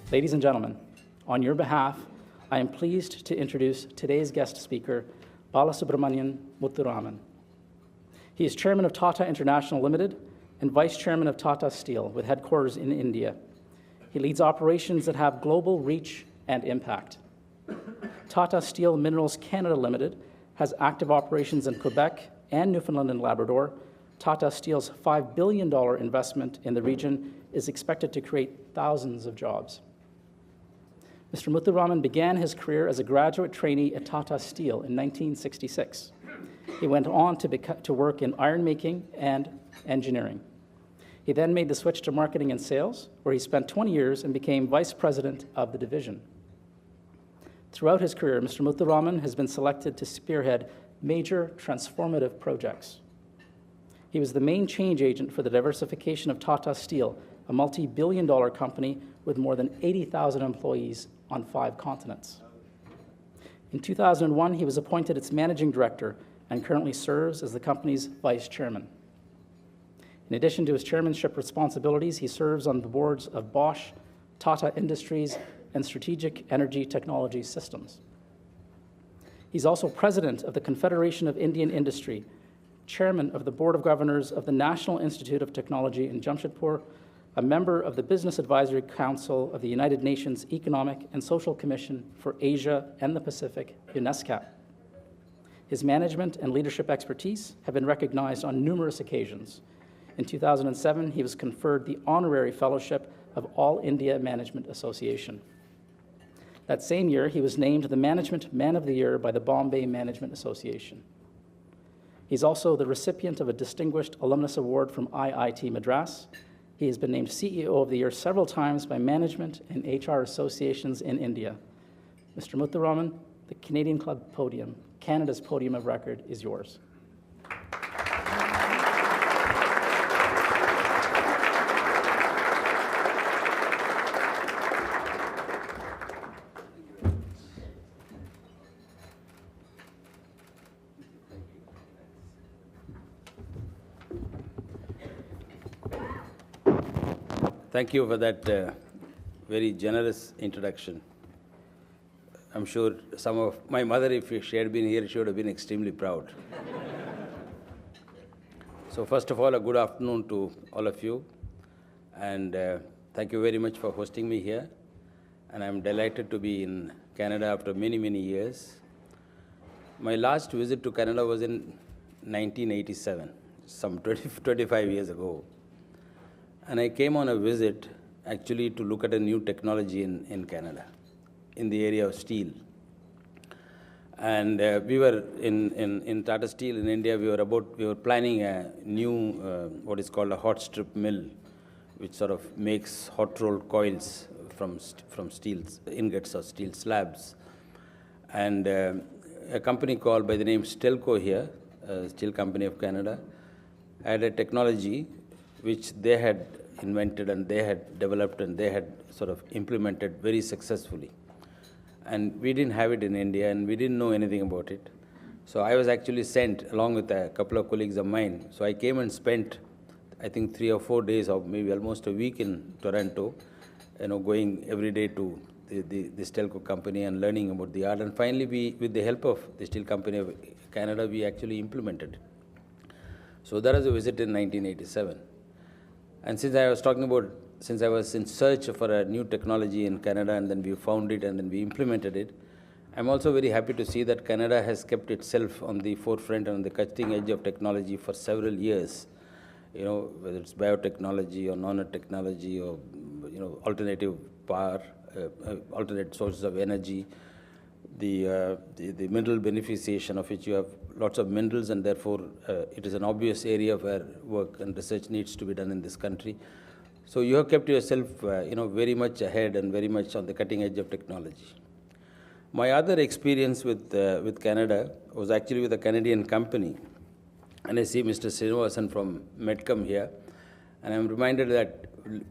Ladies and gentlemen, on your behalf, I am pleased to introduce today's guest speaker, Balasubramanian Muthuraman. He is chairman of Tata International Ltd and vice chairman of Tata Steel with headquarters in India. He leads operations that have global reach and impact. Tata Steel Minerals Canada Ltd has active operations in Quebec and Newfoundland and Labrador. Tata Steel's $5 billion investment in the region is expected to create thousands of jobs. Mr. Muthuraman began his career as a graduate trainee at Tata Steel in 1966. He went on to work in iron making and engineering. He then made the switch to marketing and sales, where he spent 20 years and became vice president of the division. Throughout his career, Mr. Muthuraman has been selected to spearhead major transformative projects. He was the main change agent for the diversification of Tata Steel, a multi-billion-dollar company with more than 80,000 employees on 5 continents. In 2001, he was appointed its managing director and currently serves as the company's vice chairman. In addition to his chairmanship responsibilities, he serves on the boards of Bosch, Tata Industries, and Strategic Energy Technology Systems. He's also president of the Confederation of Indian Industry, chairman of the Board of Governors of the National Institute of Technology in Jamshedpur, a member of the Business Advisory Council of the United Nations Economic and Social Commission for Asia and the Pacific, UNESCO. His management and leadership expertise have been recognized on numerous occasions. In 2007, he was conferred the Honorary Fellowship of All India Management Association. That same year, he was named the Management Man of the Year by the Bombay Management Association. He's also the recipient of a Distinguished Alumnus Award from IIT Madras. He has been named CEO of the Year several times by management and HR associations in India. Mr. Muthuraman, the Canadian Club podium, Canada's podium of record, is yours. Thank you for that very generous introduction. I'm sure some of my mother, if she had been here, she would have been extremely proud. So first of all, a good afternoon to all of you. And thank you very much for hosting me here. And I'm delighted to be in Canada after many, many years. My last visit to Canada was in 1987, some 25 years ago. And I came on a visit actually to look at a new technology in Canada, in the area of steel. And we were in Tata Steel in India, we were planning a new, what is called a hot strip mill, which sort of makes hot rolled coils from steel ingots or steel slabs. And a company called by the name Stelco here, a steel company of Canada, had a technology which they had invented and they had developed and they had sort of implemented very successfully. And we didn't have it in India and we didn't know anything about it. So I was actually sent along with a couple of colleagues of mine. So I came and spent, I think, 3 or 4 days or maybe almost a week in Toronto, going every day to the Stelco company and learning about the art. And finally, we, with the help of the Steel Company of Canada, we actually implemented it. So that was a visit in 1987. And since I was in search for a new technology in Canada, and then we found it and then we implemented it, I'm also very happy to see that Canada has kept itself on the forefront and on the cutting edge of technology for several years. Whether it's biotechnology or nanotechnology or alternative power, alternate sources of energy, the mineral beneficiation of which you have lots of minerals, and therefore it is an obvious area where work and research needs to be done in this country. So you have kept yourself, very much ahead and very much on the cutting edge of technology. My other experience with Canada was actually with a Canadian company, and I see Mr. Srinivasan from Medcom here, and I'm reminded that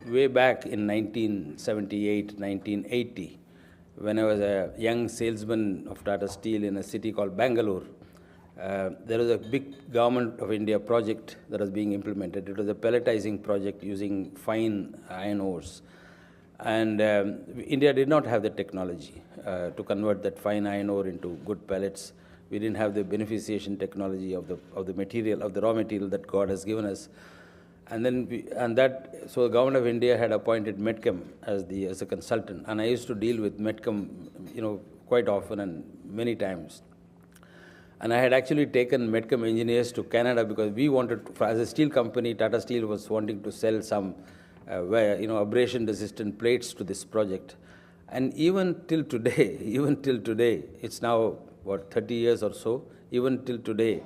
way back in 1978, 1980, when I was a young salesman of Tata Steel in a city called Bangalore, there was a big Government of India project that was being implemented. It was a pelletizing project using fine iron ores. And India did not have the technology to convert that fine iron ore into good pellets. We didn't have the beneficiation technology of the material, of the raw material that God has given us. And then so the government of India had appointed Metchem as a consultant, and I used to deal with Metchem, quite often and many times. And I had actually taken Metchem engineers to Canada because we wanted, as a steel company, Tata Steel was wanting to sell some abrasion-resistant plates to this project. And even till today, it's now, 30 years or so, even till today,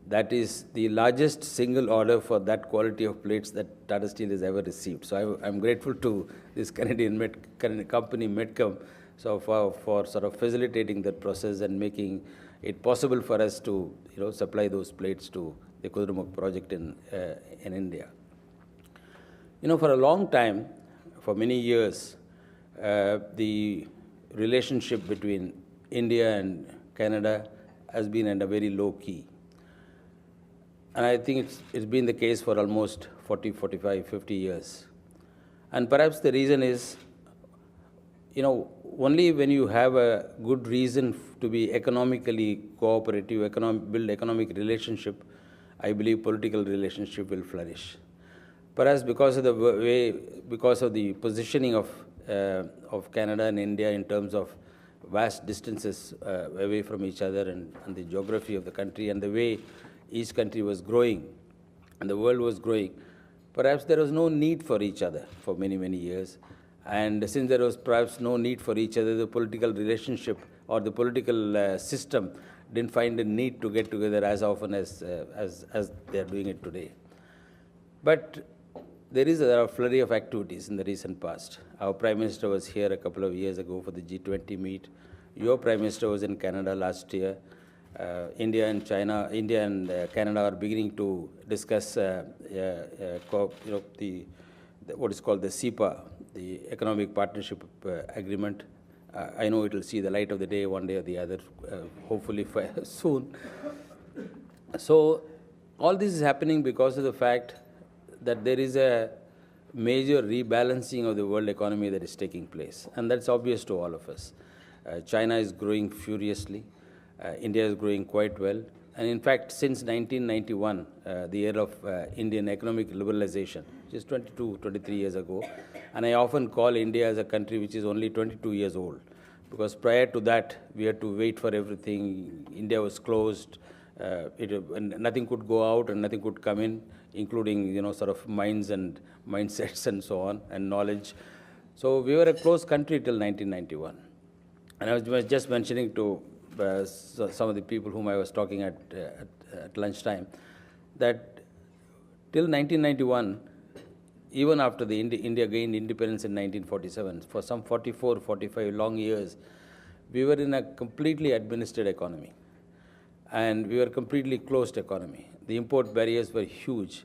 that is the largest single order for that quality of plates that Tata Steel has ever received. So I'm grateful to this Canadian company, Metchem, for sort of facilitating that process and making it possible for us to supply those plates to the Kudremukh project in India. For a long time, for many years, the relationship between India and Canada has been at a very low key. And I think it's been the case for almost 40, 45, 50 years. And perhaps the reason is, only when you have a good reason to be economically cooperative, build economic relationship, I believe political relationship will flourish. Perhaps because of the positioning of Canada and India in terms of vast distances away from each other and the geography of the country and the way each country was growing and the world was growing, perhaps there was no need for each other for many, many years. And since there was perhaps no need for each other, the political relationship or the political system didn't find a need to get together as often as they are doing it today. But there is a flurry of activities in the recent past. Our Prime Minister was here a couple of years ago for the G20 meet. Your Prime Minister was in Canada last year. India and Canada are beginning to discuss what is called the CEPA, the Economic Partnership Agreement. I know it will see the light of the day one day or the other, hopefully soon. So all this is happening because of the fact that there is a major rebalancing of the world economy that is taking place. And that's obvious to all of us. China is growing furiously. India is growing quite well. And in fact, since 1991, the year of Indian economic liberalization, which is 22, 23 years ago, and I often call India as a country which is only 22 years old, because prior to that, we had to wait for everything. India was closed. And nothing could go out and nothing could come in, including, sort of minds and mindsets and so on, and knowledge. So we were a closed country till 1991. And I was just mentioning to some of the people whom I was talking at lunchtime, that till 1991, even after the India gained independence in 1947, for some 44, 45 long years, we were in a completely administered economy. And we were a completely closed economy. The import barriers were huge.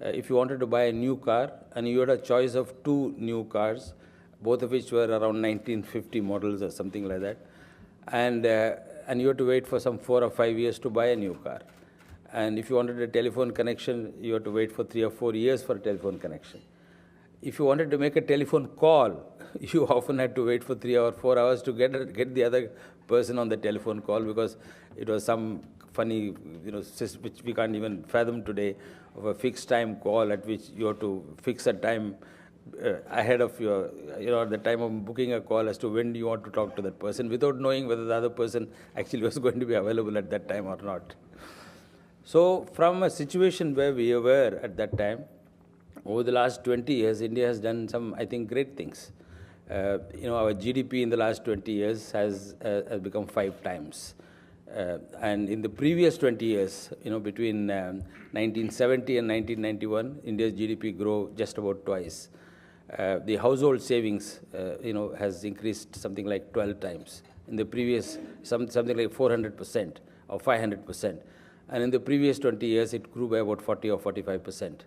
If you wanted to buy a new car, and you had a choice of two new cars, both of which were around 1950 models or something like that, and you had to wait for some 4 or 5 years to buy a new car. And if you wanted a telephone connection, you had to wait for 3 or 4 years for a telephone connection. If you wanted to make a telephone call, you often had to wait for 3 or 4 hours to get the other person on the telephone call, because it was some funny, which we can't even fathom today, of a fixed time call at which you have to fix a time ahead of your, the time of booking a call as to when do you want to talk to that person, without knowing whether the other person actually was going to be available at that time or not. So from a situation where we were at that time, over the last 20 years, India has done some, I think, great things. Our GDP in the last 20 years has become 5 times. And in the previous 20 years, between 1970 and 1991, India's GDP grew just about twice. The household savings, has increased something like 12 times. In the previous, something like 400% or 500%. And in the previous 20 years, it grew by about 40 or 45%.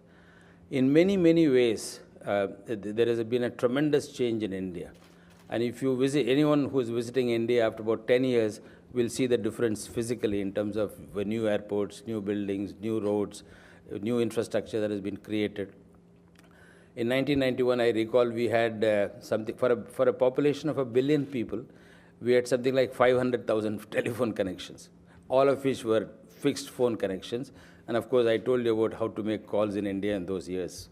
In many, many ways, there has been a tremendous change in India. And if you visit, anyone who is visiting India after about 10 years will see the difference physically in terms of new airports, new buildings, new roads, new infrastructure that has been created. In 1991, I recall we had something, for a population of 1 billion people, we had something like 500,000 telephone connections, all of which were fixed phone connections. And of course, I told you about how to make calls in India in those years.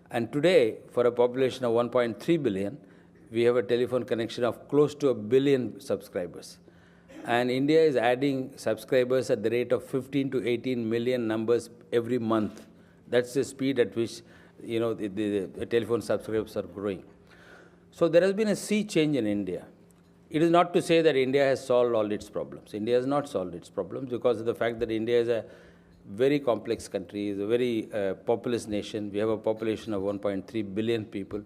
And today, for a population of 1.3 billion, we have a telephone connection of close to 1 billion subscribers. And India is adding subscribers at the rate of 15 to 18 million numbers every month. That's the speed at which the telephone subscribers are growing. So there has been a sea change in India. It is not to say that India has solved all its problems. India has not solved its problems because of the fact that India is a very complex country, is a very populous nation. We have a population of 1.3 billion people.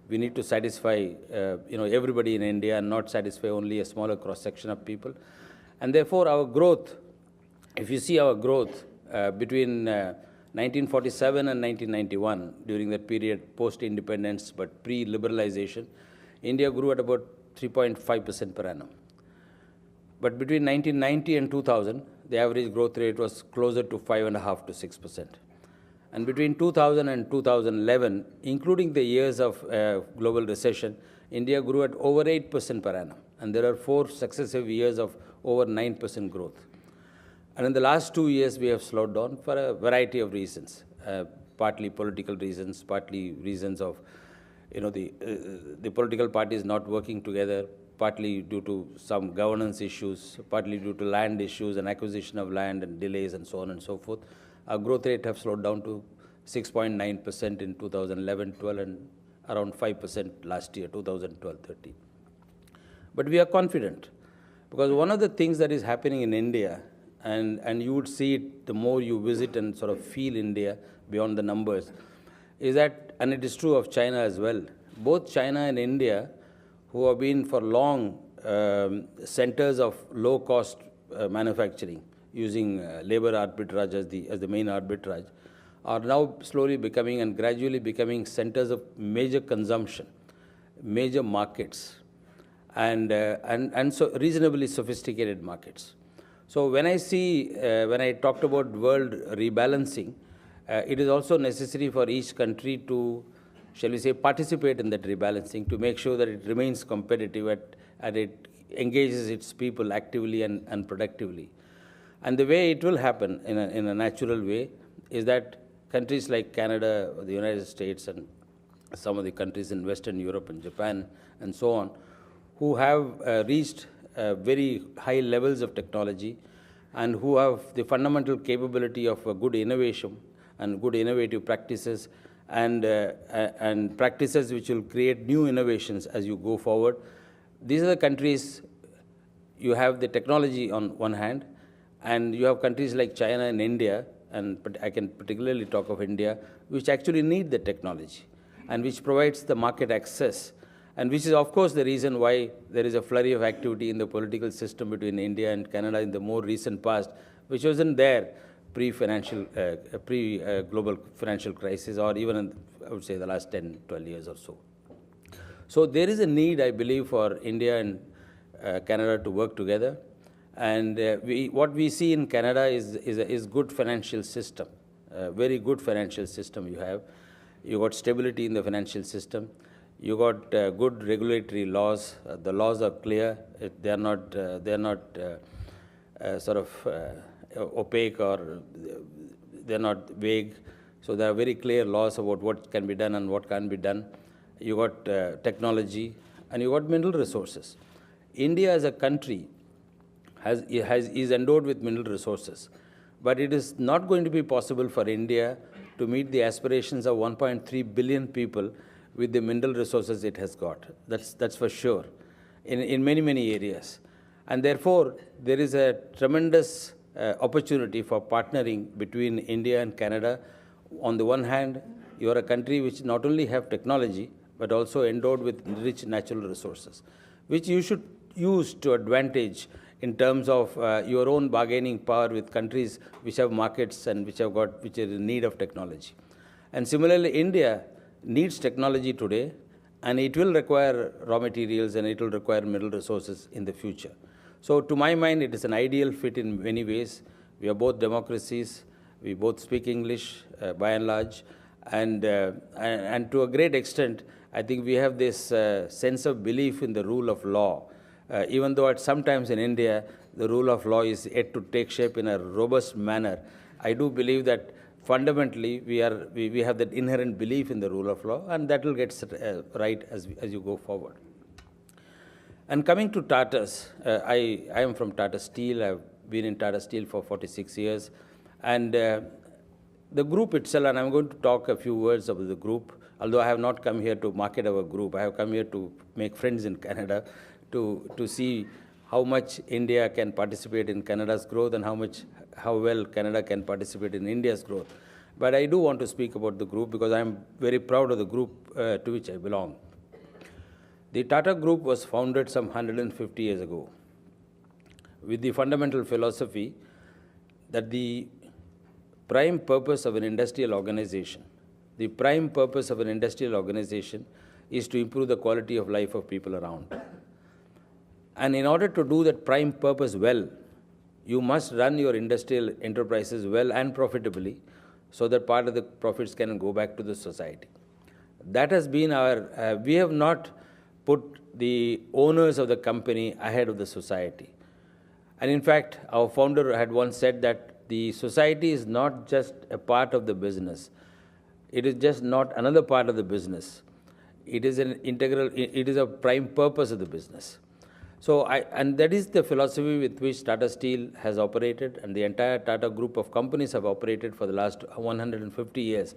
We need to satisfy everybody in India and not satisfy only a smaller cross-section of people. And therefore, our growth, if you see our growth between 1947 and 1991, during that period post-independence but pre-liberalization, India grew at about 3.5% per annum. But between 1990 and 2000, the average growth rate was closer to 5.5% to 6%. And between 2000 and 2011, including the years of global recession, India grew at over 8% per annum. And there are 4 successive years of over 9% growth. And in the last 2 years, we have slowed down for a variety of reasons, partly political reasons, partly reasons of the political parties not working together, partly due to some governance issues, partly due to land issues and acquisition of land and delays and so on and so forth. Our growth rate have slowed down to 6.9% in 2011-12 and around 5% last year, 2012-13. But we are confident because one of the things that is happening in India, and you would see it the more you visit and sort of feel India beyond the numbers, is that, and it is true of China as well, both China and India, who have been for long centers of low-cost manufacturing, using labor arbitrage as the main arbitrage, are now slowly becoming and gradually becoming centers of major consumption, major markets, and so reasonably sophisticated markets. So when I talked about world rebalancing, it is also necessary for each country to, shall we say, participate in that rebalancing to make sure that it remains competitive and it engages its people actively and productively. And the way it will happen in a natural way is that countries like Canada, the United States, and some of the countries in Western Europe and Japan and so on, who have reached very high levels of technology and who have the fundamental capability of good innovation and good innovative practices and practices which will create new innovations as you go forward. These are the countries, you have the technology on one hand, and you have countries like China and India, and I can particularly talk of India, which actually need the technology and which provides the market access, and which is, of course, the reason why there is a flurry of activity in the political system between India and Canada in the more recent past, which wasn't there pre-global financial crisis, or even in, I would say, the last 10, 12 years or so. So there is a need, I believe, for India and Canada to work together. And what we see in Canada is good financial system, very good financial system you have. You got stability in the financial system. You got good regulatory laws. The laws are clear. They are not sort of opaque, or they're not vague. So there are very clear laws about what can be done and what can't be done. You got technology, and you got mineral resources. India as a country is endowed with mineral resources, but it is not going to be possible for India to meet the aspirations of 1.3 billion people with the mineral resources it has got. That's for sure, in many, many areas. And therefore, there is a tremendous opportunity for partnering between India and Canada. On the one hand, you are a country which not only have technology, but also endowed with rich natural resources, which you should use to advantage in terms of your own bargaining power with countries which have markets and which are in need of technology. And similarly, India needs technology today, and it will require raw materials and it will require mineral resources in the future. So to my mind, it is an ideal fit in many ways. We are both democracies. We both speak English by and large. And to a great extent, I think we have this sense of belief in the rule of law. Even though sometimes in India, the rule of law is yet to take shape in a robust manner, I do believe that fundamentally we have that inherent belief in the rule of law, and that will get right as you go forward. And coming to Tatas, I am from Tata Steel. I've been in Tata Steel for 46 years. And the group itself, and I'm going to talk a few words about the group, although I have not come here to market our group. I have come here to make friends in Canada, to see how much India can participate in Canada's growth and how well Canada can participate in India's growth. But I do want to speak about the group because I'm very proud of the group to which I belong. The Tata Group was founded some 150 years ago with the fundamental philosophy that the prime purpose of an industrial organization, is to improve the quality of life of people around. And in order to do that prime purpose well, you must run your industrial enterprises well and profitably so that part of the profits can go back to the society. That has been we have not put the owners of the company ahead of the society. And in fact, our founder had once said that the society is not just a part of the business. It is just not another part of the business. It is it is a prime purpose of the business. So, and that is the philosophy with which Tata Steel has operated, and the entire Tata Group of companies have operated for the last 150 years,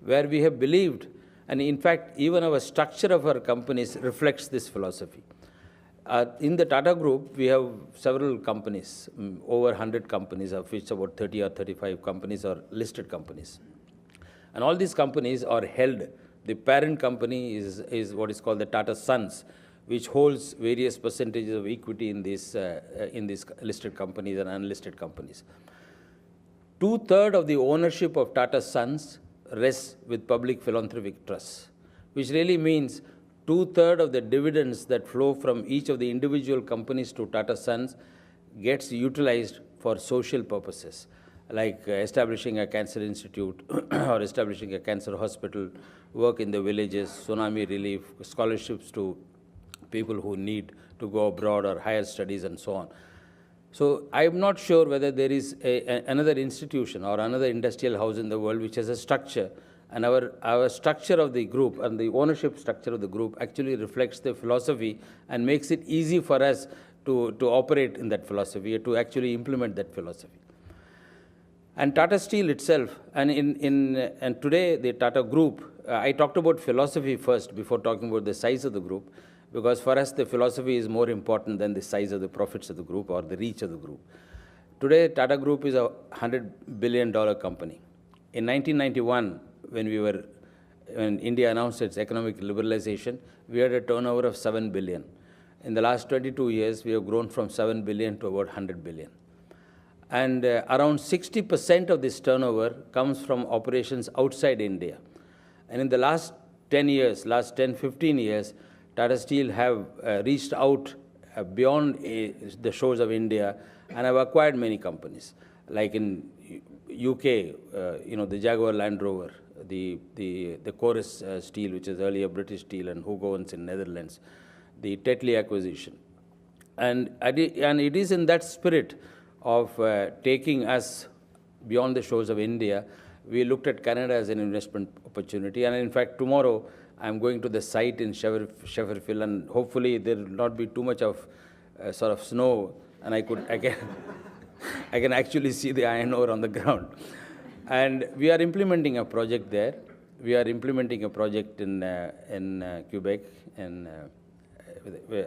where we have believed, and in fact, even our structure of our companies reflects this philosophy. In the Tata Group, we have several companies, over 100 companies, of which about 30 or 35 companies are listed companies. And all these companies are held. The parent company is what is called the Tata Sons, which holds various percentages of equity in these listed companies and unlisted companies. 2/3 of the ownership of Tata Sons rests with public philanthropic trusts, which really means 2/3 of the dividends that flow from each of the individual companies to Tata Sons gets utilized for social purposes, like establishing a cancer institute or establishing a cancer hospital, work in the villages, tsunami relief, scholarships to people who need to go abroad or higher studies and so on. So I am not sure whether there is another institution or another industrial house in the world which has a structure, and our structure of the group and the ownership structure of the group actually reflects the philosophy and makes it easy for us to operate in that philosophy, or to actually implement that philosophy. And Tata Steel itself, and today the Tata Group, I talked about philosophy first before talking about the size of the group, because for us the philosophy is more important than the size of the profits of the group or the reach of the group. Today, Tata Group is a $100 billion company. In 1991, when India announced its economic liberalization, we had a turnover of 7 billion. In the last 22 years, we have grown from 7 billion to about 100 billion. And around 60% of this turnover comes from operations outside India. And in the last 15 years, Tata Steel have reached out beyond the shores of India and have acquired many companies, like in UK, the Jaguar Land Rover, the Chorus Steel, which is earlier British Steel, and Hugo in Netherlands, the Tetley acquisition. And it is in that spirit of taking us beyond the shores of India, we looked at Canada as an investment opportunity. And in fact, tomorrow, I'm going to the site in Shefferville, and hopefully there will not be too much of sort of snow, and I can actually see the iron ore on the ground. And we are implementing a project there. We are implementing a project in Quebec,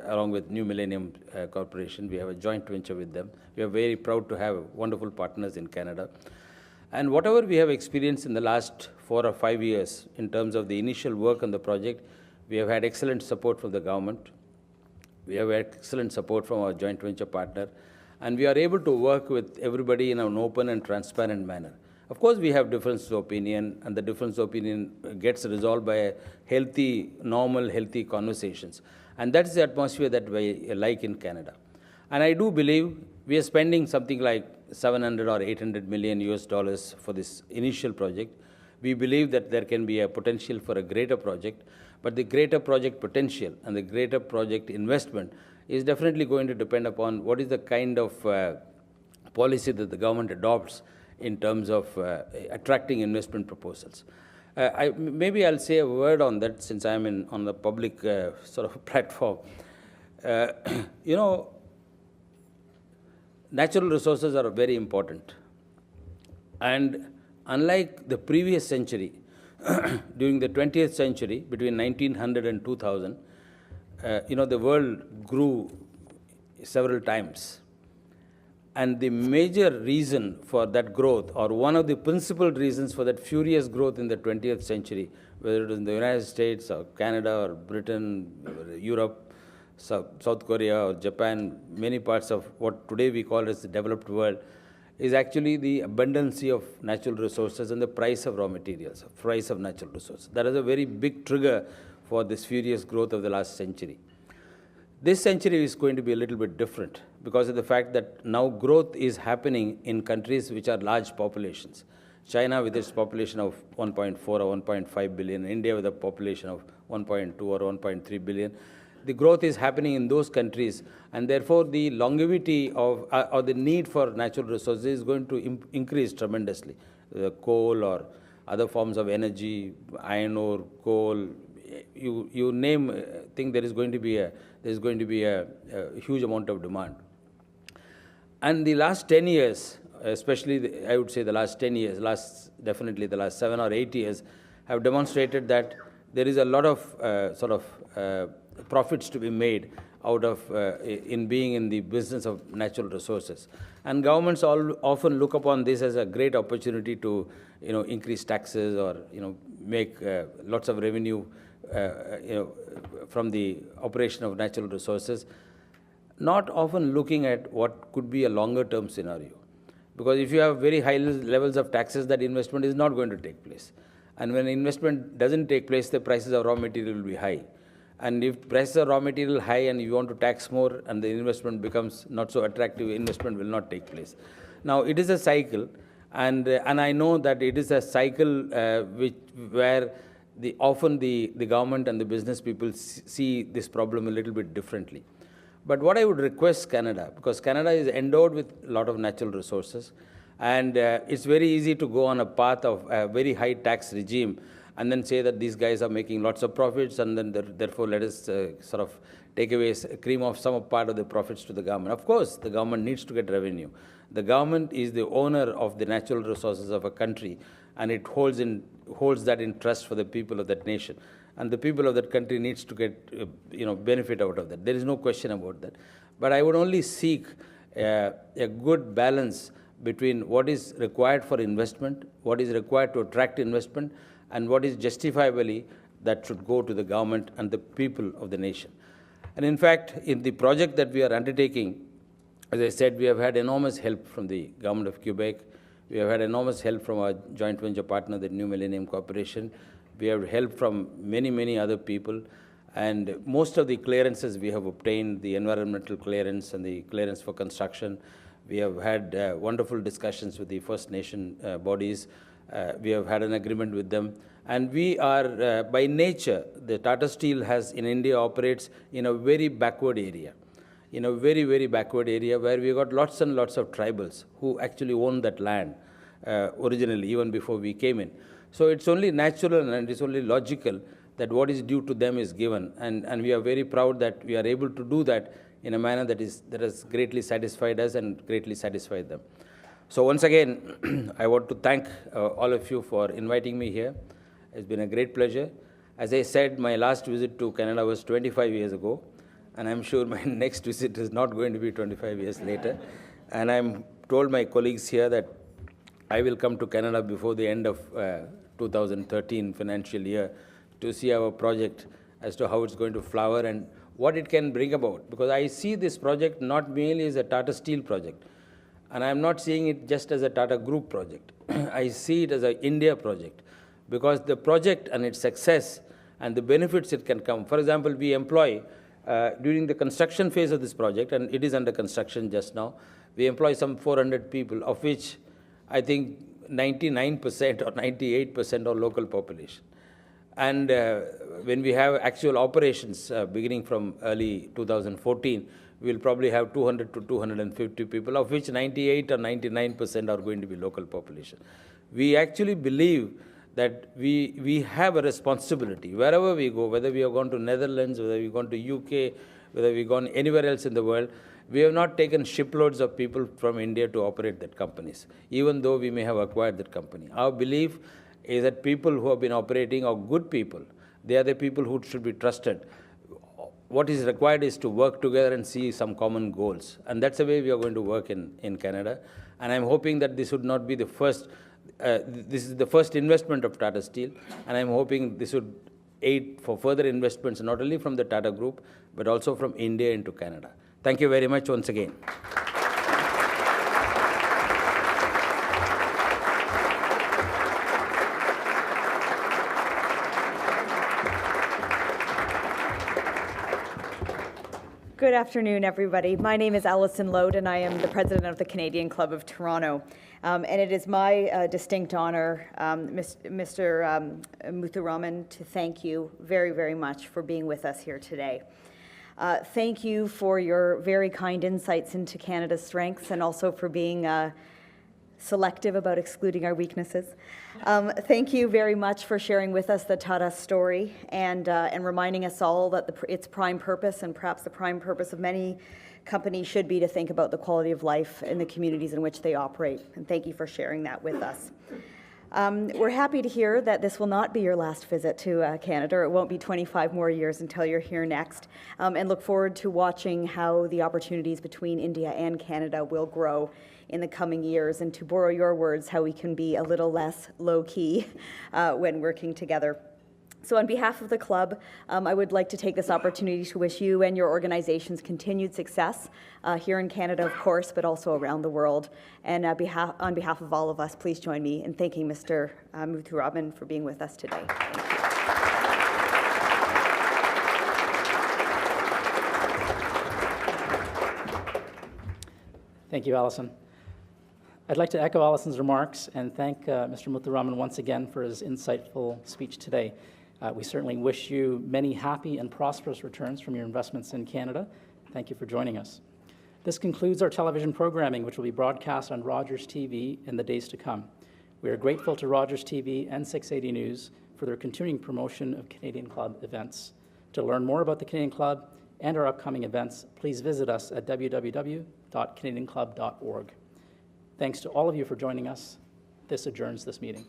along with New Millennium Corporation. We have a joint venture with them. We are very proud to have wonderful partners in Canada. And whatever we have experienced in the last 4 or 5 years in terms of the initial work on the project, we have had excellent support from the government. We have had excellent support from our joint venture partner. And we are able to work with everybody in an open and transparent manner. Of course, we have difference of opinion, and the difference of opinion gets resolved by normal, healthy conversations. And that's the atmosphere that we like in Canada. And I do believe we are spending something like 700 or 800 million US dollars for this initial project. We believe that there can be a potential for a greater project, but the greater project potential and the greater project investment is definitely going to depend upon what is the kind of policy that the government adopts in terms of attracting investment proposals. Maybe I'll say a word on that since I'm on the public sort of platform. You know, natural resources are very important. And unlike the previous century, during the 20th century, between 1900 and 2000, you know, the world grew several times. And the major reason for that growth, or one of the principal reasons for that furious growth in the 20th century, whether it is in the United States or Canada or Britain, or Europe, South Korea or Japan, many parts of what today we call as the developed world, is actually the abundancy of natural resources and the price of raw materials, price of natural resources. That is a very big trigger for this furious growth of the last century. This century is going to be a little bit different because of the fact that now growth is happening in countries which are large populations. China with its population of 1.4 or 1.5 billion, India with a population of 1.2 or 1.3 billion. The growth is happening in those countries, and therefore the longevity of or the need for natural resources is going to increase tremendously. Coal or other forms of energy, iron ore, coal, you name, I think there is going to be a huge amount of demand. And the last 10 years, especially I would say the last 10 years, definitely the last 7 or 8 years, have demonstrated that there is a lot of profits to be made out of in being in the business of natural resources. And governments often look upon this as a great opportunity to, you know, increase taxes or, you know, make lots of revenue you know, from the operation of natural resources, not often looking at what could be a longer term scenario. Because if you have very high levels of taxes, that investment is not going to take place. And when investment doesn't take place, the prices of raw material will be high. And if prices of raw material high and you want to tax more and the investment becomes not so attractive, investment will not take place. Now, it is a cycle, and I know that it is a cycle where often the government and the business people see this problem a little bit differently. But what I would request Canada, because Canada is endowed with a lot of natural resources, and it's very easy to go on a path of a very high tax regime and then say that these guys are making lots of profits, and then therefore let us sort of take away, cream off some part of the profits to the government. Of course, the government needs to get revenue. The government is the owner of the natural resources of a country, and it holds that in trust for the people of that nation. And the people of that country needs to get you know, benefit out of that. There is no question about that. But I would only seek a good balance between what is required for investment, what is required to attract investment, and what is justifiably that should go to the government and the people of the nation. And in fact, in the project that we are undertaking, as I said, we have had enormous help from the government of Quebec. We have had enormous help from our joint venture partner, the New Millennium Corporation. We have help from many, many other people. And most of the clearances we have obtained, the environmental clearance and the clearance for construction. We have had wonderful discussions with the First Nation bodies. We have had an agreement with them. And we are, by nature, the Tata Steel in India operates in a very backward area. In a very, very backward area where we got lots and lots of tribals who actually own that land originally, even before we came in. So it's only natural and it's only logical that what is due to them is given. And we are very proud that we are able to do that in a manner that has greatly satisfied us and greatly satisfied them. So once again, I want to thank all of you for inviting me here. It's been a great pleasure. As I said, my last visit to Canada was 25 years ago. And I'm sure my next visit is not going to be 25 years later. And I'm told my colleagues here that I will come to Canada before the end of 2013 financial year to see our project as to how it's going to flower and what it can bring about. Because I see this project not merely as a Tata Steel project, and I'm not seeing it just as a Tata Group project. I see it as an India project, because the project and its success and the benefits it can come. For example, we employ, during the construction phase of this project, and it is under construction just now, we employ some 400 people, of which I think 99% or 98% are local population. And when we have actual operations beginning from early 2014, we'll probably have 200 to 250 people, of which 98 or 99% are going to be local population. We actually believe that we have a responsibility wherever we go, whether we have gone to Netherlands, whether we've gone to UK, whether we've gone anywhere else in the world. We have not taken shiploads of people from India to operate that companies, even though we may have acquired that company. Our belief is that people who have been operating are good people. They are the people who should be trusted. What is required is to work together and see some common goals. And that's the way we are going to work in Canada. And I'm hoping that this would not be the first, this is the first investment of Tata Steel. And I'm hoping this would aid for further investments, not only from the Tata Group, but also from India into Canada. Thank you very much once again. Good afternoon, everybody. My name is Alison Lode, and I am the president of the Canadian Club of Toronto. And it is my distinct honor, Mr. Muthuraman, to thank you very, very much for being with us here today. Thank you for your very kind insights into Canada's strengths and also for being selective about excluding our weaknesses. Thank you very much for sharing with us the Tata story and reminding us all that its prime purpose, and perhaps the prime purpose of many companies, should be to think about the quality of life in the communities in which they operate. And thank you for sharing that with us. We're happy to hear that this will not be your last visit to Canada. It won't be 25 more years until you're here next, and look forward to watching how the opportunities between India and Canada will grow in the coming years, and to borrow your words, how we can be a little less low-key when working together. So on behalf of the club, I would like to take this opportunity to wish you and your organizations continued success here in Canada, of course, but also around the world. And on behalf of all of us, please join me in thanking Mr. Muthuraman for being with us today. Thank you, Alison. I'd like to echo Alison's remarks and thank Mr. Muthuraman once again for his insightful speech today. We certainly wish you many happy and prosperous returns from your investments in Canada. Thank you for joining us. This concludes our television programming, which will be broadcast on Rogers TV in the days to come. We are grateful to Rogers TV and 680 News for their continuing promotion of Canadian Club events. To learn more about the Canadian Club and our upcoming events, please visit us at www.canadianclub.org. Thanks to all of you for joining us. This adjourns this meeting.